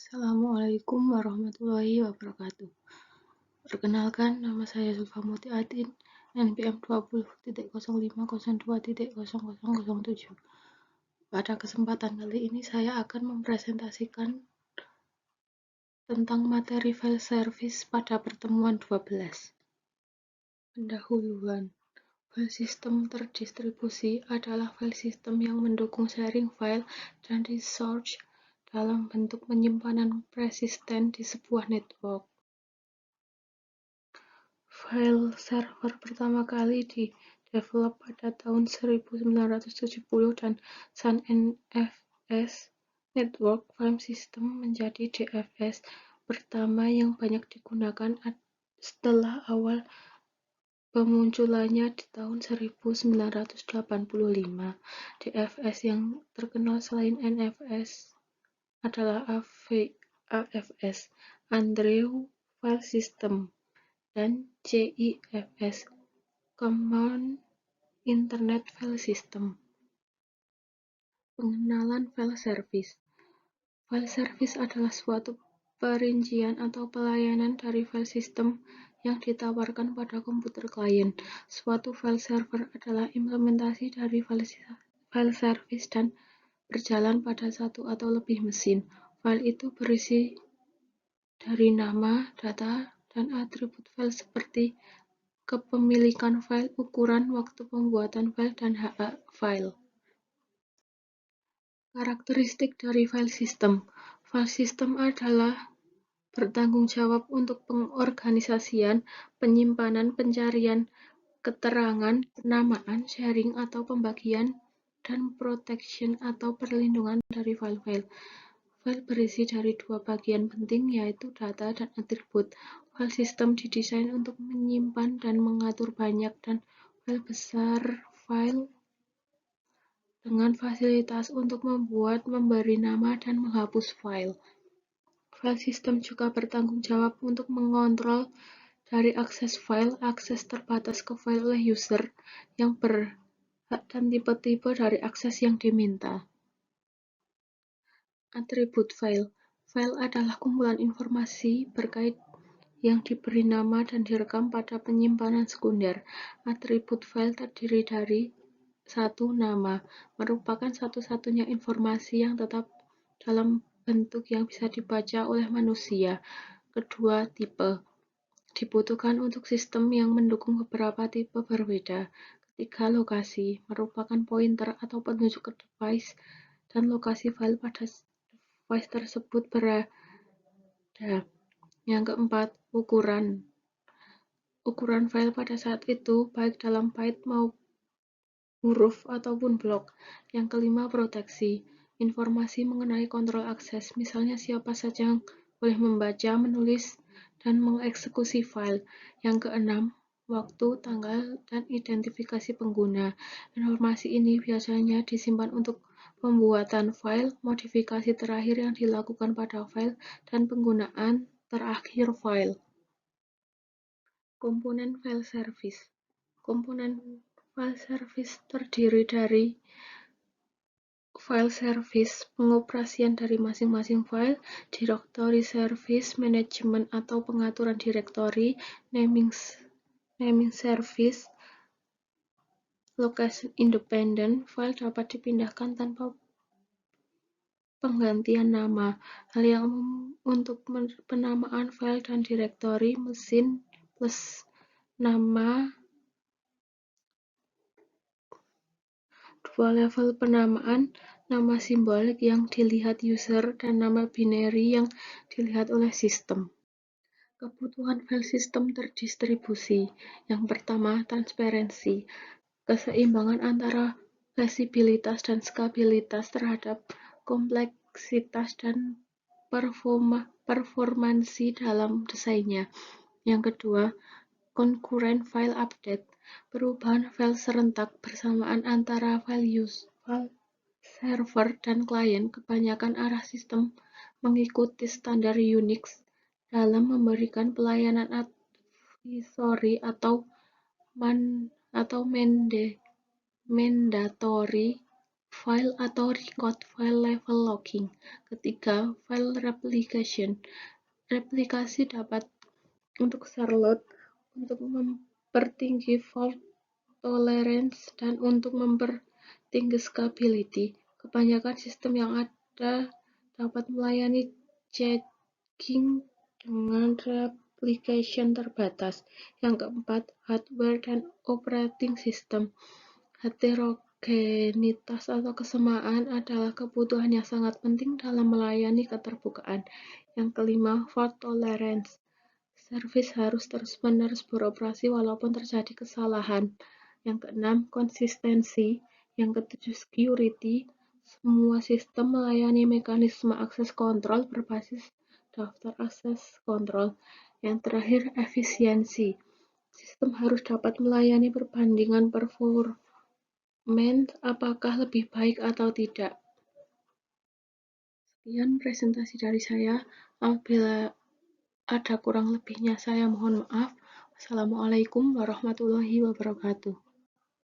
Assalamualaikum warahmatullahi wabarakatuh. Perkenalkan, nama saya Zulfa Muti Atin, NPM 20.0502.0007. Pada kesempatan kali ini saya akan mempresentasikan tentang materi file service pada pertemuan 12. Pendahuluan. File system terdistribusi adalah file system yang mendukung sharing file dan resource dalam bentuk penyimpanan persisten di sebuah network. File server pertama kali di-develop pada tahun 1970 dan Sun NFS Network File System menjadi DFS pertama yang banyak digunakan setelah awal pemunculannya di tahun 1985. DFS yang terkenal selain NFS adalah AFS, Andrew File System, dan CIFS, Common Internet File System. Pengenalan file service. File service adalah suatu perincian atau pelayanan dari file system yang ditawarkan pada komputer klien. Suatu file server adalah implementasi dari file service dan berjalan pada satu atau lebih mesin. File itu berisi dari nama, data, dan atribut file seperti kepemilikan file, ukuran, waktu pembuatan file, dan hak file. Karakteristik dari file system. File system adalah bertanggung jawab untuk pengorganisasian, penyimpanan, pencarian, keterangan, penamaan, sharing atau pembagian, dan protection atau perlindungan dari file-file. File berisi dari dua bagian penting, yaitu data dan atribut. File system didesain untuk menyimpan dan mengatur banyak dan file besar file dengan fasilitas untuk membuat, memberi nama, dan menghapus file. File system juga bertanggung jawab untuk mengontrol dari akses file, akses terbatas ke file oleh user yang berhak dan tipe-tipe dari akses yang diminta. Atribut file. File adalah kumpulan informasi berkait yang diberi nama dan direkam pada penyimpanan sekunder. Atribut file terdiri dari satu, nama, merupakan satu-satunya informasi yang tetap dalam bentuk yang bisa dibaca oleh manusia. Kedua, tipe, dibutuhkan untuk sistem yang mendukung beberapa tipe berbeda. Ketiga, lokasi, merupakan pointer atau penunjuk ke device dan lokasi file pada device tersebut berada. Yang keempat, ukuran. Ukuran file pada saat itu, baik dalam byte maupun huruf ataupun blok. Yang kelima, proteksi. Informasi mengenai kontrol akses, misalnya siapa saja yang boleh membaca, menulis, dan mengeksekusi file. Yang keenam, waktu, tanggal, dan identifikasi pengguna. Informasi ini biasanya disimpan untuk pembuatan file, modifikasi terakhir yang dilakukan pada file, dan penggunaan terakhir file. Komponen file service. Komponen file service terdiri dari file service, pengoperasian dari masing-masing file, directory service, manajemen atau pengaturan direktori, naming service, location independent, file dapat dipindahkan tanpa penggantian nama. Hal yang umum untuk penamaan file dan direktori, mesin plus nama. Dua level penamaan, nama simbolik yang dilihat user dan nama binary yang dilihat oleh sistem. Kebutuhan file system terdistribusi. Yang pertama, transparansi, keseimbangan antara fleksibilitas dan skabilitas terhadap kompleksitas dan performansi dalam desainnya. Yang kedua, concurrent file update, perubahan file serentak bersamaan antara file server dan klien. Kebanyakan arah sistem mengikuti standar Unix dalam memberikan pelayanan advisory atau mandatory file atau record file level logging. Ketiga, file replication. Replikasi dapat untuk share load, untuk mempertinggi fault tolerance, dan untuk mempertinggi scalability. Kebanyakan sistem yang ada dapat melayani checking dengan replication terbatas. Yang keempat, hardware dan operating system. Heterogenitas atau kesamaan adalah kebutuhan yang sangat penting dalam melayani keterbukaan. Yang kelima, fault tolerance. Servis harus terus-menerus beroperasi walaupun terjadi kesalahan. Yang keenam, konsistensi. Yang ketujuh, security. Semua sistem melayani mekanisme akses kontrol berbasis daftar akses kontrol. Yang terakhir, efisiensi. Sistem harus dapat melayani perbandingan performance apakah lebih baik atau tidak. Sekian presentasi dari saya. Apabila ada kurang lebihnya saya mohon maaf. Wassalamualaikum warahmatullahi wabarakatuh.